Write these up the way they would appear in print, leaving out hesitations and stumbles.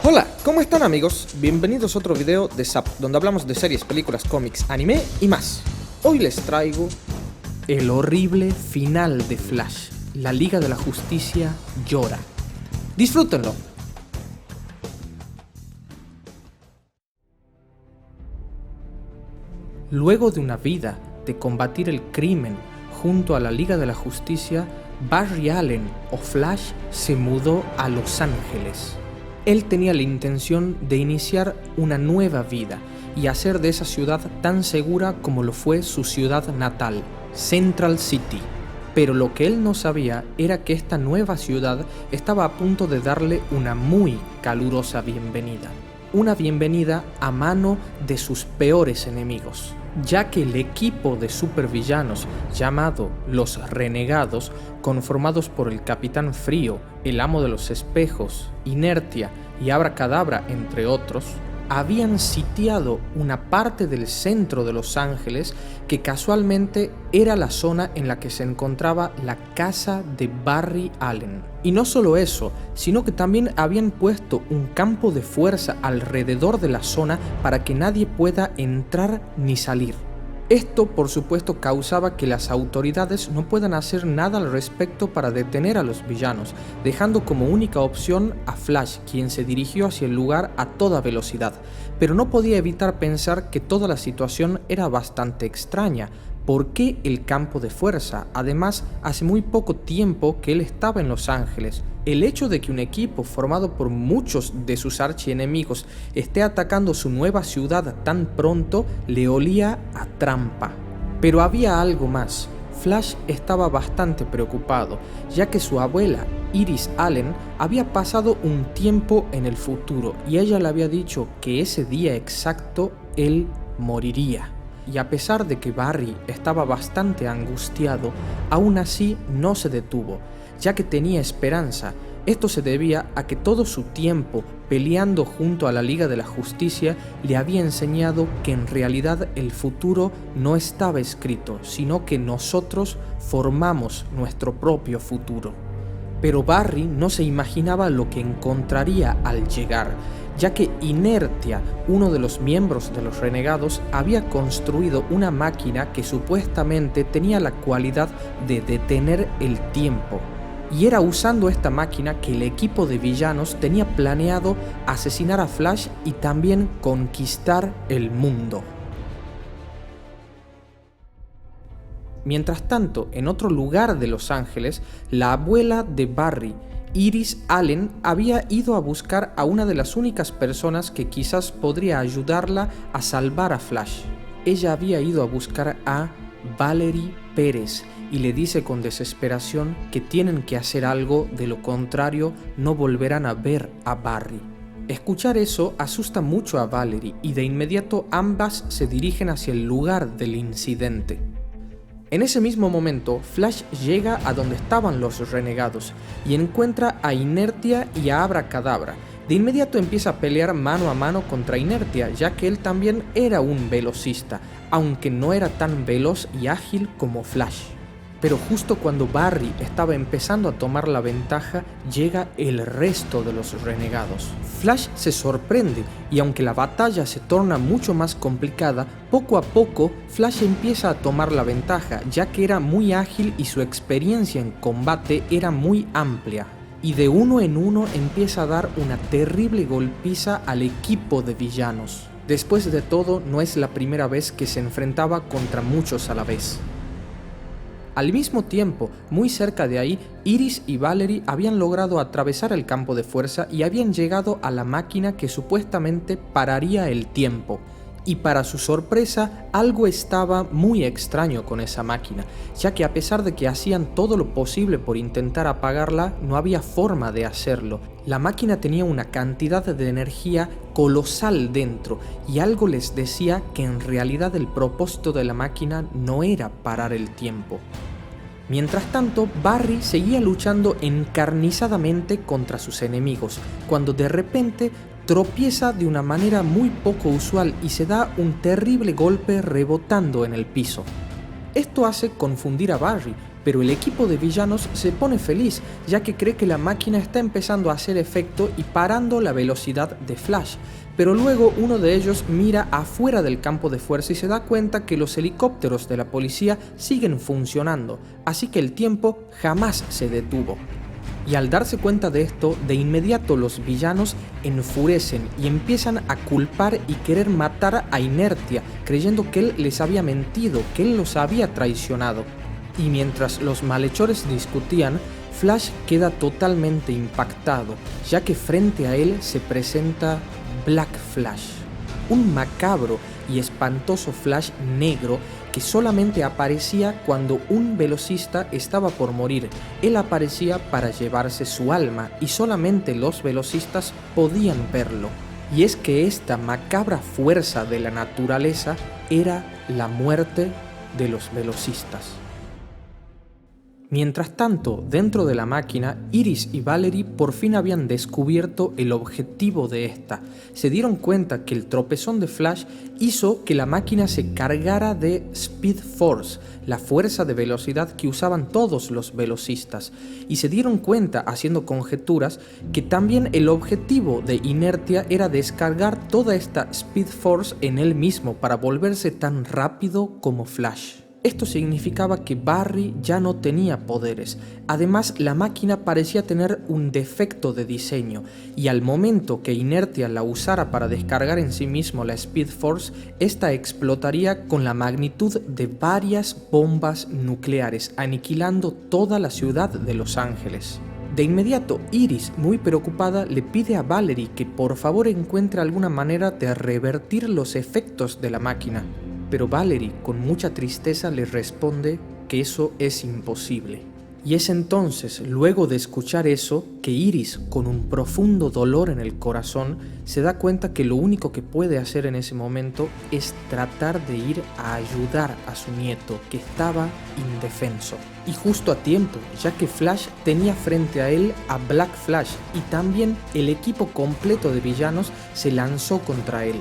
Hola, ¿cómo están amigos? Bienvenidos a otro video de Zap, donde hablamos de series, películas, cómics, anime y más. Hoy les traigo el horrible final de Flash. La Liga de la Justicia llora. Disfrútenlo. Luego de una vida de combatir el crimen junto a la Liga de la Justicia, Barry Allen, o Flash, se mudó a Los Ángeles. Él tenía la intención de iniciar una nueva vida y hacer de esa ciudad tan segura como lo fue su ciudad natal, Central City. Pero lo que él no sabía era que esta nueva ciudad estaba a punto de darle una muy calurosa bienvenida. Una bienvenida a mano de sus peores enemigos, ya que el equipo de supervillanos llamado Los Renegados, conformados por el Capitán Frío, el Amo de los Espejos, Inertia y Abracadabra, entre otros, habían sitiado una parte del centro de Los Ángeles que casualmente era la zona en la que se encontraba la casa de Barry Allen. Y no solo eso, sino que también habían puesto un campo de fuerza alrededor de la zona para que nadie pueda entrar ni salir. Esto, por supuesto, causaba que las autoridades no puedan hacer nada al respecto para detener a los villanos, dejando como única opción a Flash, quien se dirigió hacia el lugar a toda velocidad. Pero no podía evitar pensar que toda la situación era bastante extraña. ¿Por qué el campo de fuerza? Además, hace muy poco tiempo que él estaba en Los Ángeles. El hecho de que un equipo formado por muchos de sus archienemigos esté atacando su nueva ciudad tan pronto le olía a trampa. Pero había algo más. Flash estaba bastante preocupado, ya que su abuela, Iris Allen, había pasado un tiempo en el futuro y ella le había dicho que ese día exacto él moriría. Y a pesar de que Barry estaba bastante angustiado, aún así no se detuvo, ya que tenía esperanza. Esto se debía a que todo su tiempo peleando junto a la Liga de la Justicia le había enseñado que en realidad el futuro no estaba escrito, sino que nosotros formamos nuestro propio futuro. Pero Barry no se imaginaba lo que encontraría al llegar, ya que Inertia, uno de los miembros de los Renegados, había construido una máquina que supuestamente tenía la cualidad de detener el tiempo. Y era usando esta máquina que el equipo de villanos tenía planeado asesinar a Flash y también conquistar el mundo. Mientras tanto, en otro lugar de Los Ángeles, la abuela de Barry, Iris Allen, había ido a buscar a una de las únicas personas que quizás podría ayudarla a salvar a Flash. Ella había ido a buscar a Valerie Pérez y le dice con desesperación que tienen que hacer algo, de lo contrario no volverán a ver a Barry. Escuchar eso asusta mucho a Valerie y de inmediato ambas se dirigen hacia el lugar del incidente. En ese mismo momento, Flash llega a donde estaban los renegados y encuentra a Inertia y a Abracadabra. De inmediato empieza a pelear mano a mano contra Inertia, ya que él también era un velocista, aunque no era tan veloz y ágil como Flash. Pero justo cuando Barry estaba empezando a tomar la ventaja, llega el resto de los renegados. Flash se sorprende y aunque la batalla se torna mucho más complicada, poco a poco Flash empieza a tomar la ventaja, ya que era muy ágil y su experiencia en combate era muy amplia. Y de uno en uno empieza a dar una terrible golpiza al equipo de villanos. Después de todo, no es la primera vez que se enfrentaba contra muchos a la vez. Al mismo tiempo, muy cerca de ahí, Iris y Valerie habían logrado atravesar el campo de fuerza y habían llegado a la máquina que supuestamente pararía el tiempo. Y para su sorpresa, algo estaba muy extraño con esa máquina, ya que a pesar de que hacían todo lo posible por intentar apagarla, no había forma de hacerlo. La máquina tenía una cantidad de energía colosal dentro, y algo les decía que en realidad el propósito de la máquina no era parar el tiempo. Mientras tanto, Barry seguía luchando encarnizadamente contra sus enemigos, cuando de repente tropieza de una manera muy poco usual y se da un terrible golpe rebotando en el piso. Esto hace confundir a Barry, pero el equipo de villanos se pone feliz, ya que cree que la máquina está empezando a hacer efecto y parando la velocidad de Flash. Pero luego uno de ellos mira afuera del campo de fuerza y se da cuenta que los helicópteros de la policía siguen funcionando, así que el tiempo jamás se detuvo. Y al darse cuenta de esto, de inmediato los villanos enfurecen y empiezan a culpar y querer matar a Inertia, creyendo que él les había mentido, que él los había traicionado. Y mientras los malhechores discutían, Flash queda totalmente impactado, ya que frente a él se presenta Black Flash, un macabro y espantoso Flash negro que solamente aparecía cuando un velocista estaba por morir. Él aparecía para llevarse su alma y solamente los velocistas podían verlo. Y es que esta macabra fuerza de la naturaleza era la muerte de los velocistas. Mientras tanto, dentro de la máquina, Iris y Valerie por fin habían descubierto el objetivo de esta. Se dieron cuenta que el tropezón de Flash hizo que la máquina se cargara de Speed Force, la fuerza de velocidad que usaban todos los velocistas. Y se dieron cuenta, haciendo conjeturas, que también el objetivo de Inertia era descargar toda esta Speed Force en él mismo para volverse tan rápido como Flash. Esto significaba que Barry ya no tenía poderes. Además, la máquina parecía tener un defecto de diseño, y al momento que Inertia la usara para descargar en sí mismo la Speed Force, esta explotaría con la magnitud de varias bombas nucleares, aniquilando toda la ciudad de Los Ángeles. De inmediato, Iris, muy preocupada, le pide a Valerie que por favor encuentre alguna manera de revertir los efectos de la máquina. Pero Valerie, con mucha tristeza, le responde que eso es imposible. Y es entonces, luego de escuchar eso, que Iris, con un profundo dolor en el corazón, se da cuenta que lo único que puede hacer en ese momento es tratar de ir a ayudar a su nieto, que estaba indefenso. Y justo a tiempo, ya que Flash tenía frente a él a Black Flash, y también el equipo completo de villanos se lanzó contra él.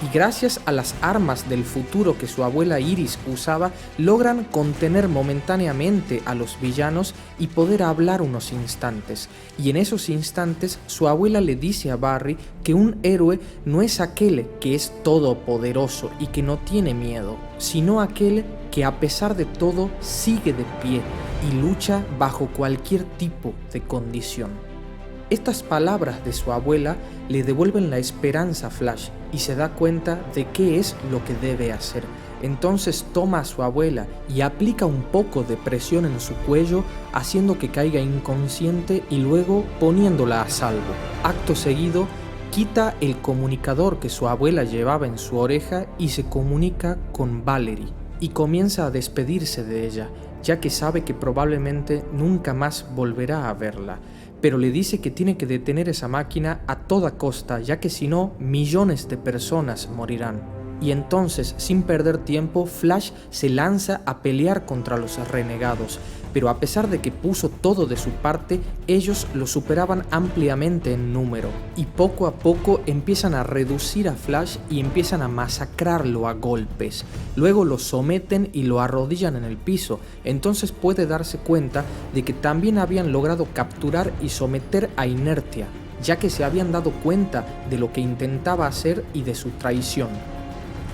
Y gracias a las armas del futuro que su abuela Iris usaba, logran contener momentáneamente a los villanos y poder hablar unos instantes. Y en esos instantes su abuela le dice a Barry que un héroe no es aquel que es todopoderoso y que no tiene miedo, sino aquel que a pesar de todo sigue de pie y lucha bajo cualquier tipo de condición. Estas palabras de su abuela le devuelven la esperanza a Flash y se da cuenta de qué es lo que debe hacer. Entonces toma a su abuela y aplica un poco de presión en su cuello, haciendo que caiga inconsciente y luego poniéndola a salvo. Acto seguido, quita el comunicador que su abuela llevaba en su oreja y se comunica con Valerie y comienza a despedirse de ella, ya que sabe que probablemente nunca más volverá a verla. Pero le dice que tiene que detener esa máquina a toda costa, ya que si no, millones de personas morirán. Y entonces, sin perder tiempo, Flash se lanza a pelear contra los renegados, pero a pesar de que puso todo de su parte, ellos lo superaban ampliamente en número, y poco a poco empiezan a reducir a Flash y empiezan a masacrarlo a golpes. Luego lo someten y lo arrodillan en el piso, entonces puede darse cuenta de que también habían logrado capturar y someter a Inertia, ya que se habían dado cuenta de lo que intentaba hacer y de su traición.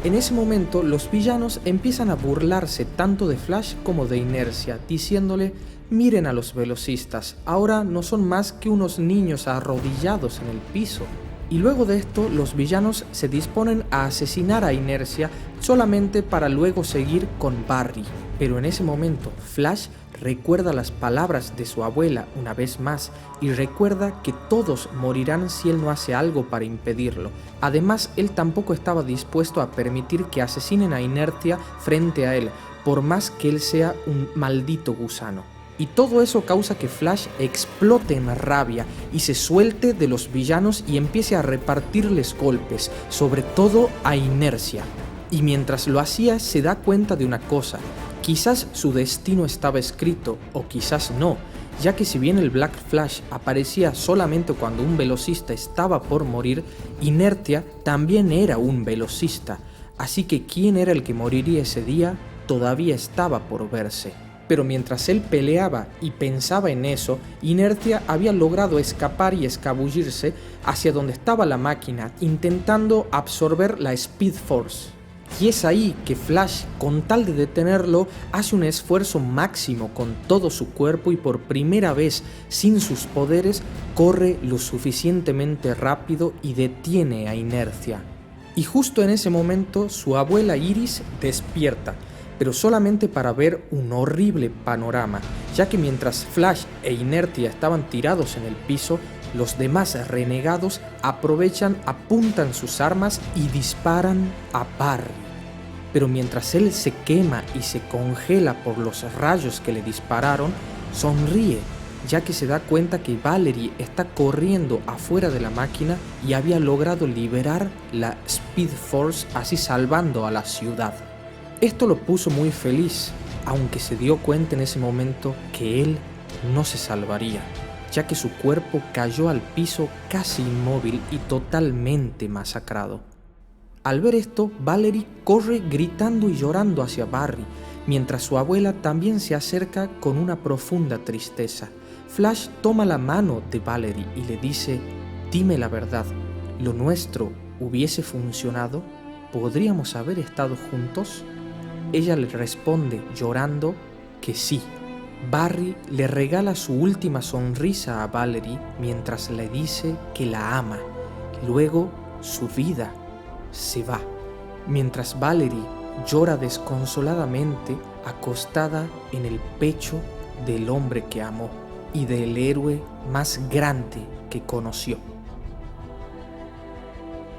En ese momento, los villanos empiezan a burlarse tanto de Flash como de Inertia, diciéndole: miren a los velocistas, ahora no son más que unos niños arrodillados en el piso. Y luego de esto, los villanos se disponen a asesinar a Inertia solamente para luego seguir con Barry. Pero en ese momento, Flash recuerda las palabras de su abuela una vez más y recuerda que todos morirán si él no hace algo para impedirlo. Además, él tampoco estaba dispuesto a permitir que asesinen a Inertia frente a él, por más que él sea un maldito gusano. Y todo eso causa que Flash explote en rabia y se suelte de los villanos y empiece a repartirles golpes, sobre todo a Inertia. Y mientras lo hacía, se da cuenta de una cosa: quizás su destino estaba escrito, o quizás no, ya que si bien el Black Flash aparecía solamente cuando un velocista estaba por morir, Inertia también era un velocista, así que quién era el que moriría ese día todavía estaba por verse. Pero mientras él peleaba y pensaba en eso, Inertia había logrado escapar y escabullirse hacia donde estaba la máquina, intentando absorber la Speed Force. Y es ahí que Flash, con tal de detenerlo, hace un esfuerzo máximo con todo su cuerpo y por primera vez, sin sus poderes, corre lo suficientemente rápido y detiene a Inertia. Y justo en ese momento, su abuela Iris despierta, pero solamente para ver un horrible panorama, ya que mientras Flash e Inertia estaban tirados en el piso, los demás renegados aprovechan, apuntan sus armas y disparan a Barry. Pero mientras él se quema y se congela por los rayos que le dispararon, sonríe, ya que se da cuenta que Valerie está corriendo afuera de la máquina y había logrado liberar la Speed Force, así salvando a la ciudad. Esto lo puso muy feliz, aunque se dio cuenta en ese momento que él no se salvaría, ya que su cuerpo cayó al piso casi inmóvil y totalmente masacrado. Al ver esto, Valerie corre gritando y llorando hacia Barry, mientras su abuela también se acerca con una profunda tristeza. Flash toma la mano de Valerie y le dice: «Dime la verdad, ¿lo nuestro hubiese funcionado? ¿Podríamos haber estado juntos?». Ella le responde llorando que sí. Barry le regala su última sonrisa a Valerie mientras le dice que la ama. Luego su vida se va, mientras Valerie llora desconsoladamente acostada en el pecho del hombre que amó y del héroe más grande que conoció.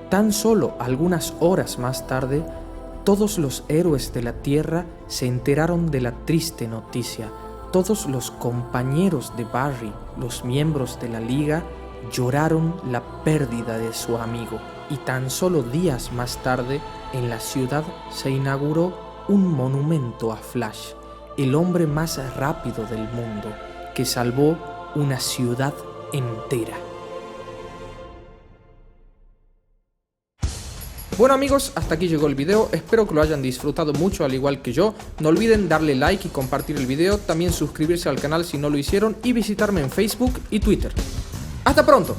Tan solo algunas horas más tarde, todos los héroes de la Tierra se enteraron de la triste noticia. Todos los compañeros de Barry, los miembros de la Liga, lloraron la pérdida de su amigo. Y tan solo días más tarde, en la ciudad se inauguró un monumento a Flash, el hombre más rápido del mundo, que salvó una ciudad entera. Bueno amigos, hasta aquí llegó el video, espero que lo hayan disfrutado mucho al igual que yo. No olviden darle like y compartir el video, también suscribirse al canal si no lo hicieron y visitarme en Facebook y Twitter. ¡Hasta pronto!